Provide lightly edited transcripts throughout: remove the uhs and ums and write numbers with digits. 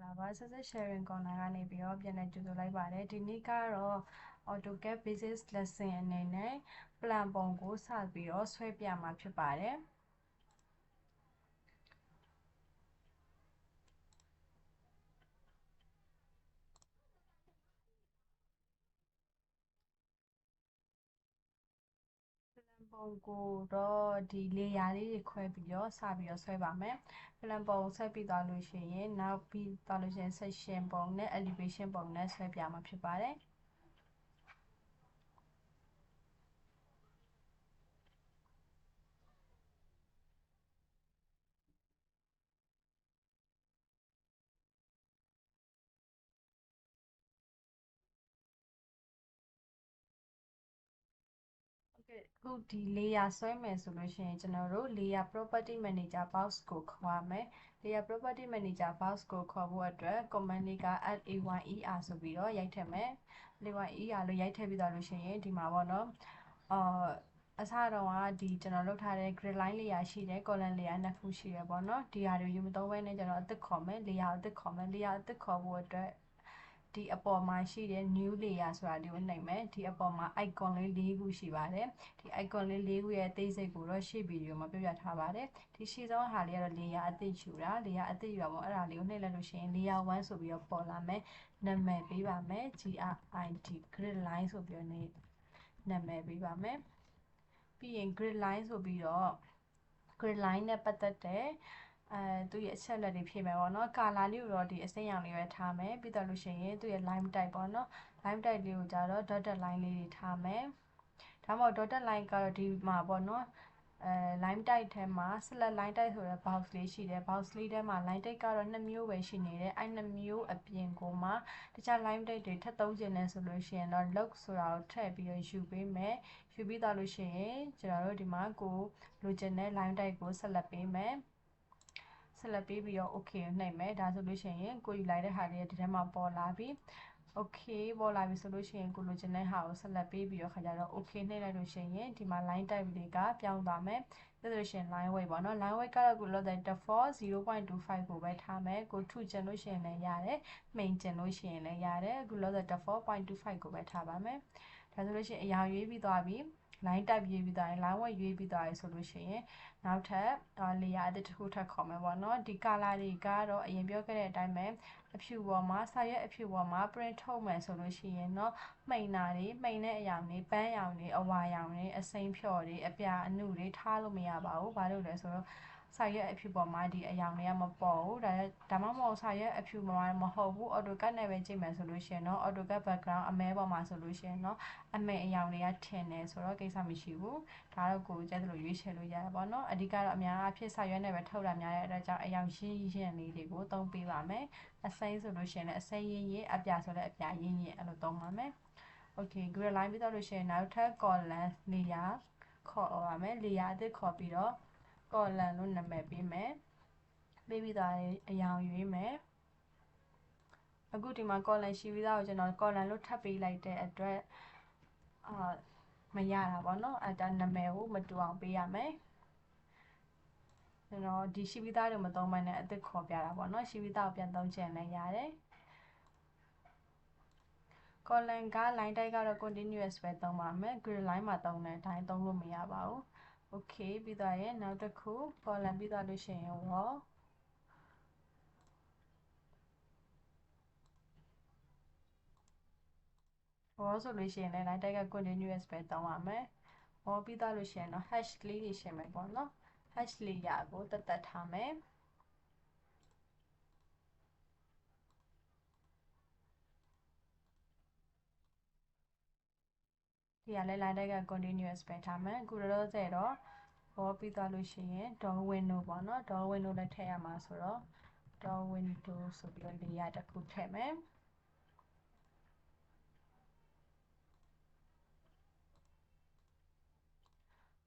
လာပါဆက်ဆက် sharing corner ကနေပြီးတော့ပြန်လည်ကြိုဆိုလိုက်ပါတယ်ဒီနေ့ကတော့ AutoCAD Basic Lesson အနေနဲ့ plan ပုံကိုစပြီးတော့ဆွဲပြမှာဖြစ်ပါတယ်ပုံကိုတော့ဒီ layer လေးတွေခွဲပြီးတော့စပြီးတော့ဆွဲပါမယ် plan ပုံဆွဲပြီးသွားလို့ရှိရင်နောက်ပြီးသွားလို့ရှိရင် section ပုံနဲ့ elevation ပုံနဲ့ဆွဲပြမှာဖြစ်ပါတယ်အခုဒီ layer ဆွဲမယ်ဆိုလို့ရှိရင်ကျွန်တော်တို့ layer property manager box ကိုခေါ်ရမယ် layer property manager box ကိုခေါ်ဖို့အတွက် command လေးက layer ဆိုပြီးတော့ရိုက်ထည့်မယ် layer လို့ရိုက်ထည့်ပြီးသွားလို့ရှိရင်ဒီမှာပေါ့နော်အစတော့ကဒီကျွန်တော်လုပ်ထားတဲ့ grid line layer ရှိတယ် column layer နှစ်ခုရှိတယ်ပေါ့နော်ဒီဟာတွေယူမသုံးဘဲနဲ့ကျွန်တော်အသစ်ခေါ်မယ် layer အသစ်ခေါ်မယ် layer အသစ်ခေါ်ဖို့အတွက်ဒီအပေါ်မှာရှိတဲ့ new layer ဆိုတာဒီကိုနှိပ်မယ်ဒီအပေါ်မှာ icon လေး၄ခုရှိပါတယ်ဒီ icon လေး၄ခုရဲ့အသေးစိတ်ကိုတော့ရှေ့ဗီဒီယိုမှာပြပြထားပါတယ်ဒီရှေ့ဆုံးဟာလေးကတော့ layer အသစ်ယူတာ layer အသစ်ယူတာပေါ့အဲ့ဒါလေးကိုနှိပ်လိုက်လို့ရှိရင် layer 1ဆိုပြီးတော့ပေါ်လာမယ်နာမည်ပေးပါမယ် grid grid line ဆိုပြီးတော့နာမည်ပေးပါမယ်ပြီးရင် grid line ဆိုပြီးတော့ grid line နဲ့ပတ်သက်တဲ့သူရဲ့အချက်လက်တွေဖြည့်မယ်ပေါ့နော် color လေးကိုတော့ဒီအစိမ်းရောင်လေးပဲထားမယ်ပြီးတော့လို့ရှိရင်သူရဲ့ line type ပေါ့နော် line type လေးကိုကြတော့ dotted line လေးတွေထားမယ်ဒါမှမဟုတ် dotted line ကတော့ဒီမှာပေါ့နော်line type ထဲမှာ select line type ဆိုတဲ့ box လေးရှိတယ် box လေးထဲမှာ line type ကတော့2မျိုးပဲရှိနေတယ်အဲ့2မျိုးအပြင်ကိုမှတခြား line type တွေထပ်သုံးချင်တယ်ဆိုလို့ရှိရင်တော့ log ဆိုတာကိုထည့်ပြီးတော့ယူပေးမယ်ယူပြီးသွားလို့ရှိရင်ကျွန်တော်တို့ဒီမှာကိုလိုချင်တဲ့ line type ကို select ပေးမယ်ဆက်လက်ပေးပြီးတော့ okay ကိုနှိပ်မယ်ဒါဆိုလို့ရှိရင်ကိုယူလိုက်တဲ့ဟာလေးဒီထဲမှာပေါ်လာပြီ okay ပေါ်လာပြီဆိုလို့ရှိရင်ကိုလိုချင်တဲ့ဟာကိုဆက်လက်ပေးပြီးတော့ခါကြတော့ okay နှိပ်လိုက်လို့ရှိရင်ဒီမှာ line type တွေကပြောင်းသွားမယ်ဒါဆိုလို့ရှိရင် line weight ပေါ့နော် line weight ကတော့ကိုလောတဲ့ default 0.25 ကိုပဲထားမယ်ကိုထုချင်လို့ရှိရင်လည်းရတယ်မှိန်ချင်လို့ရှိရင်လည်းရတယ်ကိုလောတဲ့ default 0.25 ကိုပဲထားပါမယ်ဒါဆိုလို့ရှိရင်အရာရွေးပြီးသွားပြီ line type ရွေးပြီးသွားရင် line weight ရွေးပြီးသွားပြီဆိုလို့ရှိရင်နောက်ထပ် layer အသစ်တစ်ခုထပ်ခေါ်မယ်ပေါ့နော်ဒီ color တွေကတော့အရင်ပြောခဲ့တဲ့အတိုင်းပဲအဖြူပေါ်မှာစာရွက်အဖြူပေါ်မှာ print ထုတ်မယ်ဆိုလို့ရှိရင်တော့မှိန်တာတွေမှိန်တဲ့အရာတွေပန်းရောင်တွေအဝါရောင်တွေအစိမ်းဖြော်တွေအပြာအနုတွေထားလို့မရပါဘူးဘာလို့လဲဆိုတော့စာရွက်အဖြူပေါ်မှာဒီအယောင်တွေကမပေါ်ဘူးဒါမှမဟုတ်စာရွက်အဖြူပေါ်မှာမဟုတ်ဘူး AutoCAD နဲ့ပဲကြည့်မယ်ဆိုလို့ရှိရင်တော့ AutoCAD background အမဲပေါ်မှာဆိုလို့ရှိရင်တော့အမဲအယောင်တွေကထင်တယ်ဆိုတော့ကိစ္စမရှိဘူးဒါတော့ကိုကြိုက်သလိုရွေးချယ်လို့ရတယ်ပေါ့နော်အဓိကတော့အများအားဖြင့်စာရွက်နဲ့ပဲထုတ်တာများတဲ့အတွက်ကြောင့်အယောင်ရှင်းရှင်းလေးတွေကိုသုံးပေးပါမယ်အစိမ်းဆိုလို့ရှိရင်လည်းအစိမ်းရင်းရင်းအပြာဆိုလည်းအပြာရင်းရင်းအဲ့လိုသုံးပါမယ် okay grid line ပြီးတော့လို့ရှိရင်နောက်ထပ် column layer ခေါ်ပါမယ် layer အသစ်ခေါ်ပြီးတော့ column လို့နာမည်ပေးမယ်ပေးပြီးသားအယောင်ရွေးမယ်အခုဒီမှာ column ရှိပြီးသားကိုကျွန်တော် column လို့ထပ်ပေးလိုက်တဲ့အတွက်မရတာပေါ့နော်အဲ့ဒါနာမည်ကိုမတူအောင်ပေးရမယ်ကျွန်တော်ဒီရှိပြီးသားတွေမသုံးမနဲ့အသစ်ခေါ်ပြတာပေါ့နော်ရှိပြီးသားကိုပြန်သုံးချင်လည်းရတယ် column က line type ကတော့ continuous ပဲသုံးပါမယ် grid line မှာသုံးတဲ့အတိုင်းသုံးလို့မရပါဘူး okay ပြီးသွားရင်နောက်တစ်ခု column ပြီးသွားလို့ရှိရင် wall wall ဆိုလို့ရှိရင်လည်း line type က continuous ပဲသုံးပါမယ် wall ပြီးသွားလို့ရှိရင်တော့ hash လေးတွေရှင်းမယ်ပေါ့နော် hash layer ကိုတက်ထားမယ်ဒီကလည်း line type က continuous ပဲထားမယ်အခုတော့ဆယ်တော့ wall ပြီးသွားလို့ရှိရင် door window ပေါ့နော် door window လည်းထည့်ရမှာဆိုတော့ door window ဆိုပြီးတော့ layer တစ်ခုထည့်မယ်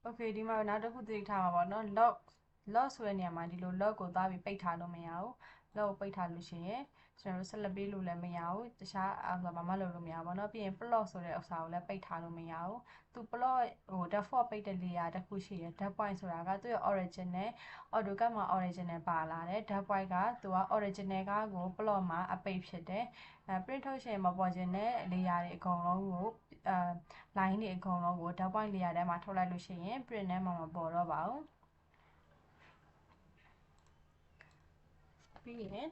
โอเคဒီမှာနောက်တစ်ခုသတိထားမှာပေါ့နော် lock ဆိုတဲ့နေရာမှာဒီလို lock ကိုသွားပြီးပိတ်ထားလို့မရဘူး လောက်ပိတ်ထားလို့ရှိရင်ကျွန်တော်တို့ဆက်လက်ပေးလို့လည်းမရဘူးတခြားဘာမှလုပ်လို့မရဘူးเนาะပြီးရင် plot ဆိုတဲ့ဥစ္စာကိုလည်းပိတ်ထားလို့မရဘူးသူ plot ဟို default ပိတ်တဲ့ layer တစ်ခုရှိတယ် dot point ဆိုတာကသူ့ရဲ့ original AutoCAD မှာ original ပါလာတယ် dot point ကသူက original ကကို plot မှာအပိတ်ဖြစ်တယ်print ထုတ်ရှင်မပေါ်ခြင်းတဲ့ layer တွေအကုန်လုံးကိုline တွေအကုန်လုံးကို dot point layer ထဲမှာထုတ်လိုက်လို့ရှိရင် print ထဲမှာမပေါ်တော့ပါဘူးပြီးရင်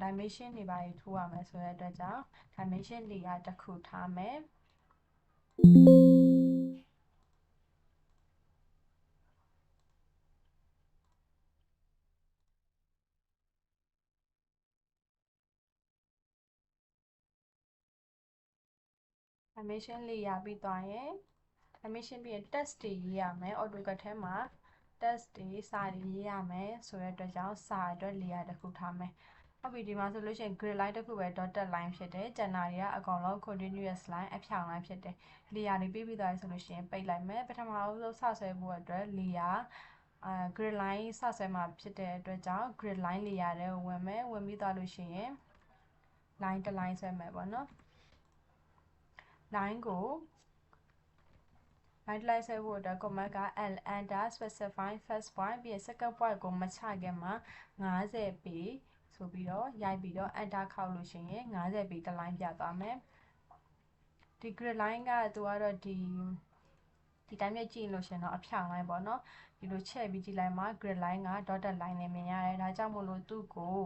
dimension တွေပါထိုးရမယ်ဆိုတဲ့အတွက်ကြောင့် dimension layer တစ်ခုထားမယ် dimension layer ပြီးသွားရင် dimension ပြီးရင် text တွေရေးရမယ် AutoCAD ထဲမှာ text တွေစာတွေရေးရမယ်ဆိုတဲ့အတွက်ကြောင့်စာအတွက် layer တစ်ခုထားမယ်ဟုတ်ပြီဒီမှာဆိုလို့ရှိရင် grid line တစ်ခုပဲ dotted line ဖြစ်တယ်ကျန်တာတွေကအကုန်လုံး continuous line အဖြောင် line ဖြစ်တယ် layer တွေပြီးသွားပြီဆိုလို့ရှိရင်ပိတ်လိုက်မယ်ပထမအဆုံးစဆွဲဖို့အတွက် layer grid line စဆွဲမှာဖြစ်တဲ့အတွက်ကြောင့် grid line layer တွေကိုဝင်မယ်ဝင်ပြီးသွားလို့ရှိရင် line တစ် line ဆွဲမယ်ပေါ့နော် line ကို line တစ် line ဆွဲဖို့အတွက် command က l enter specify first point ပြီးရင် second point ကိုမချခင်မှာ50ပေဆိုပြီးတော့ရိုက်ပြီးတော့ enter ခောက်လို့ရှိရင်50ပေတစ် line ပြသွားမယ်ဒီ grid line ကသူကတော့ဒီတိုင်းနဲ့ကြည့်လို့ရှင်တော့အဖြောင် line ပေါ့နော်ဒီလိုချဲ့ပြီးကြည့်လိုက်မှာ grid line က dotted line နဲ့မြင်ရတယ်ဒါကြောင့်မို့လို့သူ့ကို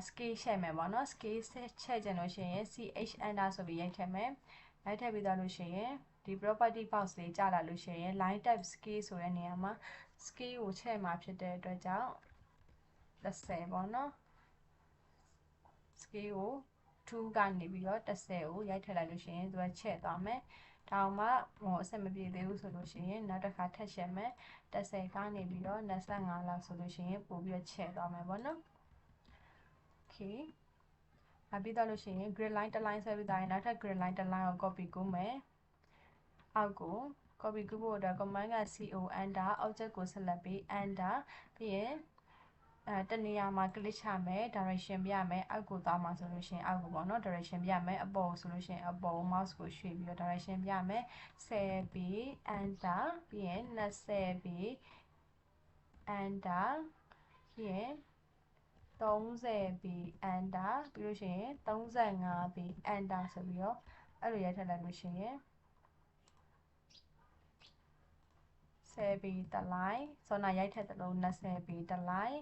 scale ချဲ့မယ်ပေါ့နော် scale ချဲ့ခြင်းလို့ရှိရင် ch enter ဆိုပြီးရိုက်ထည့်မယ်ရိုက်ထည့်ပြီးသားလို့ရှိရင်ဒီ property box လေးကြာလာလို့ရှိရင် line type scale ဆိုတဲ့နေရာမှာ scale ကိုချဲ့မှာဖြစ်တဲ့အတွက်ကြောင့်30ပေါ့နော် scale ကို2ကနေပြီးတော့30ကိုရိုက်ထည့်လိုက်လို့ရှိရင်သူကချဲ့သွားမယ်ဒါမှအဆင်မပြေသေးဘူးဆိုလို့ရှိရင်နောက်တစ်ခါထပ်ရှင်းမယ်30ကနေပြီးတော့25လောက်ဆိုလို့ရှိရင်ပို့ပြီးတော့ချဲ့သွားမယ်ပေါ့နော် okay ပြီးတော့လို့ရှိရင် grid line တစ် line ဆွဲပြီးသားရင်နောက်ထပ် grid line တစ် line ကို copy ကူးမယ်အောက်ကို copy ကူးဖို့အတွက် command က co enter object ကို selectပြီး enter ပြီးရင်တနေရာမှာ click ချမယ် direction ပြမယ်အောက်ကိုသွားမှာဆိုလို့ရှိရင်အောက်ကိုပေါ့နော် direction ပြမယ်အပေါ်ဆိုလို့ရှိရင်အပေါ် mouse ကိုရွှေ့ပြီးတော့ direction ပြမယ်10ပြီး enter ပြီးရင်20ပြီး enter ပြီးရင်30ပြီး enter ပြီးလို့ရှိရင်35ပြီး enter ဆိုပြီးတော့အဲ့လိုရိုက်ထည့်လိုက်လို့ရှိရင်10ပြီးတစ် line စောနာရိုက်ထည့်သလို20ပြီးတစ် line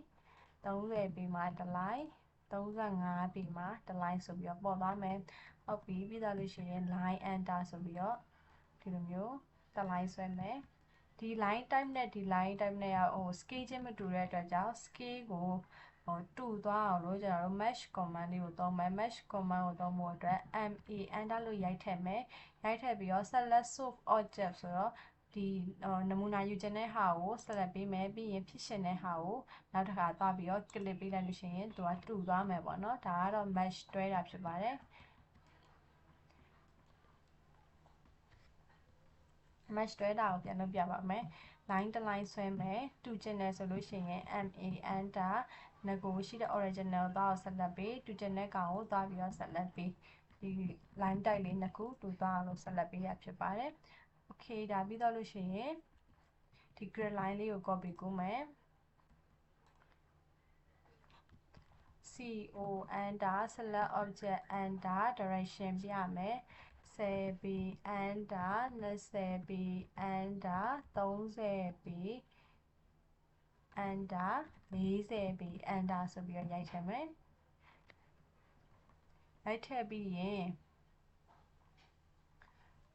30ပြီးမှတစ် line 35ပြီးမှတစ် line ဆိုပြီးတော့ပေါ်သွားမယ်ဟုတ်ပြီပြီးသားလို့ရှိရင် line enter ဆိုပြီးတော့ဒီလိုမျိုးတစ် line ဆွဲမယ်ဒီ line type နဲ့ဒီ line type နဲ့scale ချင်းမတူတဲ့အတွက်ကြောင့် scale ကိုတူသွားအောင်လို့ကျွန်တော်တို့ mesh command လေးကိုသုံးမယ် mesh command ကိုသုံးဖို့အတွက် ma enter လို့ရိုက်ထည့်မယ်ရိုက်ထည့်ပြီးတော့ select source object ဆိုတော့ဒီနမူနာယူခြင်းတဲ့ဟာကို select ပေးမယ်ပြီးရင်ဖြစ်ရှင်တဲ့ဟာကိုနောက်တစ်ခါသွားပြီးတော့ click ပေးလိုက်လို့ရှိရင်သူကတူသွားမယ်ပေါ့နော်ဒါကတော့ mesh တွဲတာဖြစ်ပါတယ်mesh တွဲတာကိုပြန်လုပ်ပြပါမယ် line တစ် line ဆွဲမယ်တူကျင်တယ်ဆိုလို့ရှိရင် ma enter ငကိုရှိတဲ့ original သွားကို select ပေးတူကျင်တဲ့ကောင်ကိုသွားပြီးတော့ select ပေးဒီ line type လေးနှစ်ခုတူသွားအောင်လို့ select ပေးရဖြစ်ပါတယ် okay ဒါပြီးတော့လို့ရှိရင်ဒီ grid line လေးကို copy ကူးမယ် co enter select object enter direction ပြမယ်10ပြီး enter 20ပြီး enter 30ပြီး enter 40ပြီး enter ဆိုပြီးတော့ရိုက်ထည့်မယ်ရိုက်ထည့်ပြီးရင်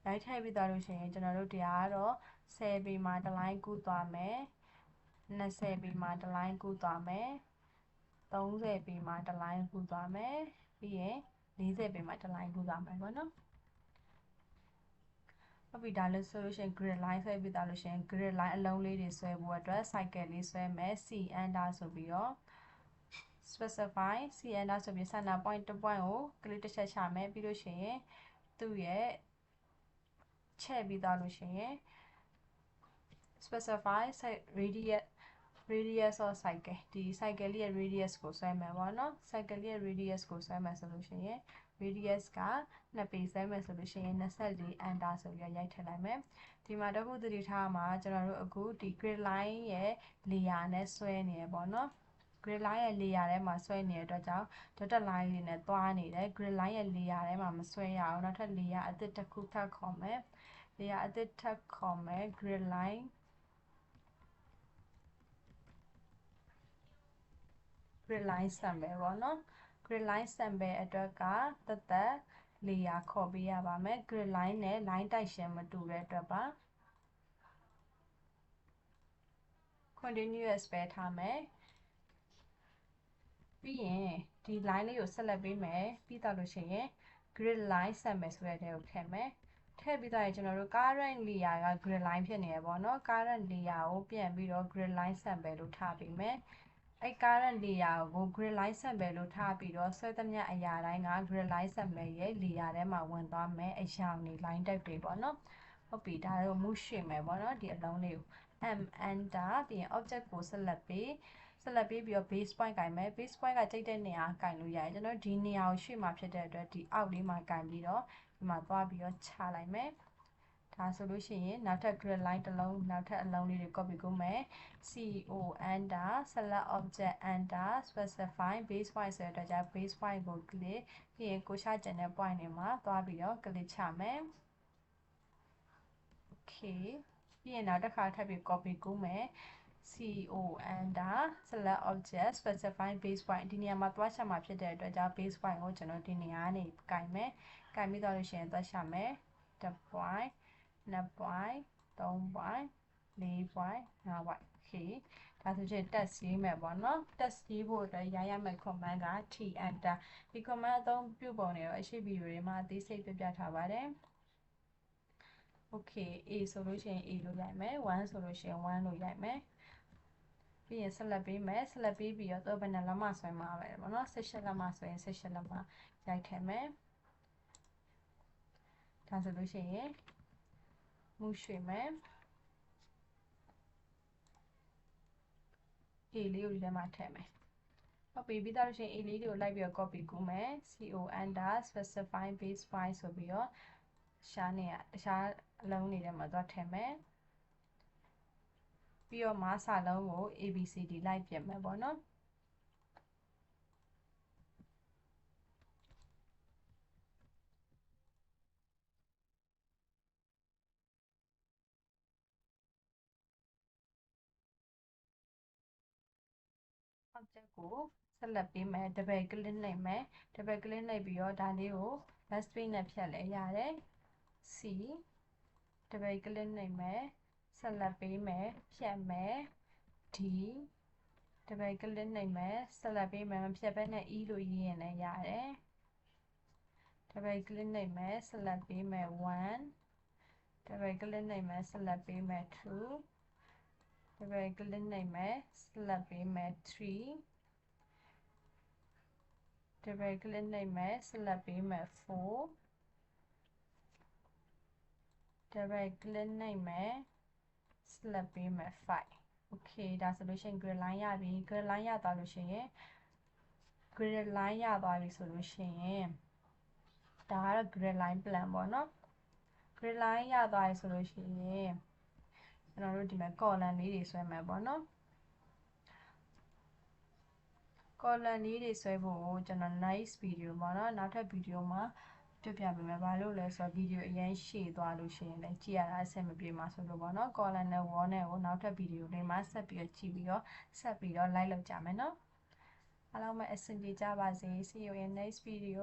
ရိုက်ထည့်ပြီးသွားလို့ရှိရင်ကျွန်တော်တို့တရားကတော့10ပြီးမှတစ် line ကူးသွားမယ်20ပြီးမှတစ် line ကူးသွားမယ်30ပြီးမှတစ် line ကူးသွားမယ်ပြီးရင်40ပြီးမှတစ် line ကူးသွားမယ်ပေါ့နော်ဟုတ်ပြီဒါလို့ဆိုလို့ရှိရင် grid line ဆွဲပြီးသားလို့ရှိရင် grid line အလုံးလေးတွေဆွဲဖို့အတွက် cycle လေးဆွဲမယ် c enter ဆိုပြီးတော့ specify c enter ဆိုပြီး center point တစ် point ကို click တစ်ချက်ချမယ်ပြီးလို့ရှိရင်သူ့ရဲ့ချဲ့ပြီးသားလို့ရှိရင် specify radius radius of cycle ဒီ cycle လေးရဲ့ radius ကိုဆွဲမယ်ပေါ့နော် cycle လေးရဲ့ radius ကိုဆွဲမယ်ဆိုလို့ရှိရင် radius က2ပေဆွဲမယ်ဆိုလို့ရှိရင်24 under ဆိုပြီးရိုက်ထည့်လိုက်မယ်ဒီမှာတစ်ခုသတိထားမှာကျွန်တော်တို့အခုဒီ grid line ရဲ့ layer နဲ့ဆွဲနေရပေါ့နော် grid line ရဲ့ layer ထဲမှာဆွဲနေတဲ့အတွက်ကြောင့် dotted line လေးနဲ့သွားနေတယ် grid line ရဲ့ layer ထဲမှာမဆွဲရအောင်နောက်ထပ် layer အသစ်တစ်ခုထပ်ခေါ်မယ် layer အသစ်ထပ်ခေါ်မယ် grid line sample ပေါ့နော် grid line sample အတွက်ကသက်သက် layer ခေါ်ပေးရပါမယ် grid line နဲ့ line တိုက်ရှင်မတူတဲ့အတွက်ပါ continuous ပဲထားမယ်ပြီးရင်ဒီ line လေးကိုဆက်လက်ပေးမယ်ပြီးတော့လို့ရှိရင် grid line sample ဆိုတဲ့ထဲကိုထည့်မယ်ထည့်ပြီးတော့ရင်ကျွန်တော်တို့ current layer က grid line ဖြစ်နေရပေါ့နော် current layer ကိုပြန်ပြီးတော့ grid line sample လို့ထားပေးမယ်အဲ့ current layer ကို grid line sample လို့ထားပြီးတော့ဆွဲသမျှအရာတိုင်းက grid line sample ရဲ့ layer ထဲမှာဝင်သွားမယ်အရာတွေ line type တွေပေါ့နော်ဟုတ်ပြီဒါကို move ရွှေ့မယ်ပေါ့နော်ဒီအလုံးလေးကို m enter ပြီးရင် object ကိုဆက်လက်ပြီးပြီးတော့ base point ကင်မယ် base point ကကြိတ်တဲ့နေရာကင်လို့ရတယ်ကျွန်တော်ဒီနေရာကိုရွှေ့မှာဖြစ်တဲ့အတွက်ဒီအောက်လေးမှာကင်ပြီးတော့ဒီမှာသွားပြီးတော့ချလိုက်မယ်ဒါဆိုလို့ရှိရင်နောက်ထပ် grid line တစ်လုံးနောက်ထပ်အလုံးလေးတွေ copy လုပ်မယ် co enter select object enter specify base point ဆိုတဲ့အတွက်ကြောင့် base point ကို click ပြီးရင်ကိုရှာကျန်တဲ့ point တွေမှာသွားပြီးတော့ click ချမယ် okay ပြီးရင်နောက်တစ်ခါထပ်ပြီး copy လုပ်မယ် co enter select object specify base point ဒီနေရာမှာသွားချမှာဖြစ်တဲ့အတွက်ကြောင့် base point ကိုကျွန်တော်ဒီနေရာကနေကင်မယ်ကင်ပြီးတော့လို့ရှိရင်သွားချမယ်1 point 2 point 3 point 4 point 5 point okay ဒါဆိုရင် test ရေးမယ်ပေါ့နော် test ရေးဖို့အတွက်ရရမယ့် command က t enter ဒီ command အသုံးပြုပုံတွေတော့အရှိဗီဒီယိုတွေမှာအသေးစိတ်ပြပြထားပါတယ် okay a ဆိုလို့ရှိရင် a လို့ရိုက်မယ်1ဆိုလို့ရှိရင်1လို့ရိုက်မယ်ပြီးရင်ဆက်လက်ပေးမယ်ဆက်လက်ပေးပြီးတော့ဘယ်နှလက်မှဆွဲမှာပဲပေါ့နော်18လက်မှဆိုရင်18လက်မှရိုက်ထည့်မယ်ဒါဆိုလို့ရှိရင်မူရွှေ့မယ် a လေးကိုဒီထဲမှာထည့်မယ်ဟုတ်ပြီပြီးတော့လို့ရှိရင် a လေးတွေကိုလိုက်ပြီးတော့ copy ကူးမယ် co enter specify base point ဆိုပြီးတော့ရှားနေရတခြားအလုံးတွေထဲမှာသွားထည့်မယ်ပြီးတော့မားစာလုံးကို abcd လိုက်ပြင်မယ်ပေါ့နော်object ကိုဆက်လက်ပေးမယ် double click နှိပ်မယ် double click နှိပ်ပြီးတော့ဒါလေးကို left space နဲ့ဖြတ်လဲရတယ် c double click နှိပ်မယ်ဆက်လက်ပေးမယ်ဖြတ်မယ် d double click နှိပ်မယ်ဆက်လက်ပေးမယ်မဖြတ်ဘဲနဲ့ e လို့ရေးရင်လည်းရတယ် double click နှိပ်မယ်ဆက်လက်ပေးမယ်1 double click နှိပ်မယ်ဆက်လက်ပေးမယ်2 double click နှိပ်မယ်ဆက်လက်ပေးမယ်3 double click နှိပ်မယ်ဆက်လက်ပေးမယ်4 double click နှိပ်မယ်ဆက်လက်ပေးမယ်5 okay ဒါဆိုလို့ရှိရင် grid line ရပြီ grid line ရသွားလို့ရှိရင် grid line ရသွားပြီဆိုလို့ရှိရင်ဒါကတော့ grid line plan ပေါ့နော် grid line ရသွားပြီဆိုလို့ရှိရင်ကျွန်တော်တို့ဒီမှာ column လေးတွေဆွဲမယ်ပေါ့နော် column လေးတွေဆွဲဖို့ကိုကျွန်တော် next video ပေါ့နော်နောက်ထပ် video မှာပြပြပေးမယ်ဘာလို့လဲဆိုတော့ video အရင်ရှည်သွားလို့ရှိရင်လည်းကြည့်ရတာအဆင်မပြေမှာဆိုလို့ပေါ့နော် column နဲ့ wall နဲ့ကိုနောက်ထပ် video လေးမှာဆက်ပြီးတော့ကြည့်ပြီးတော့ဆက်ပြီးတော့ like လုပ်ကြမယ်နော်အားလုံးပဲအဆင်ပြေကြပါစေ see you in next video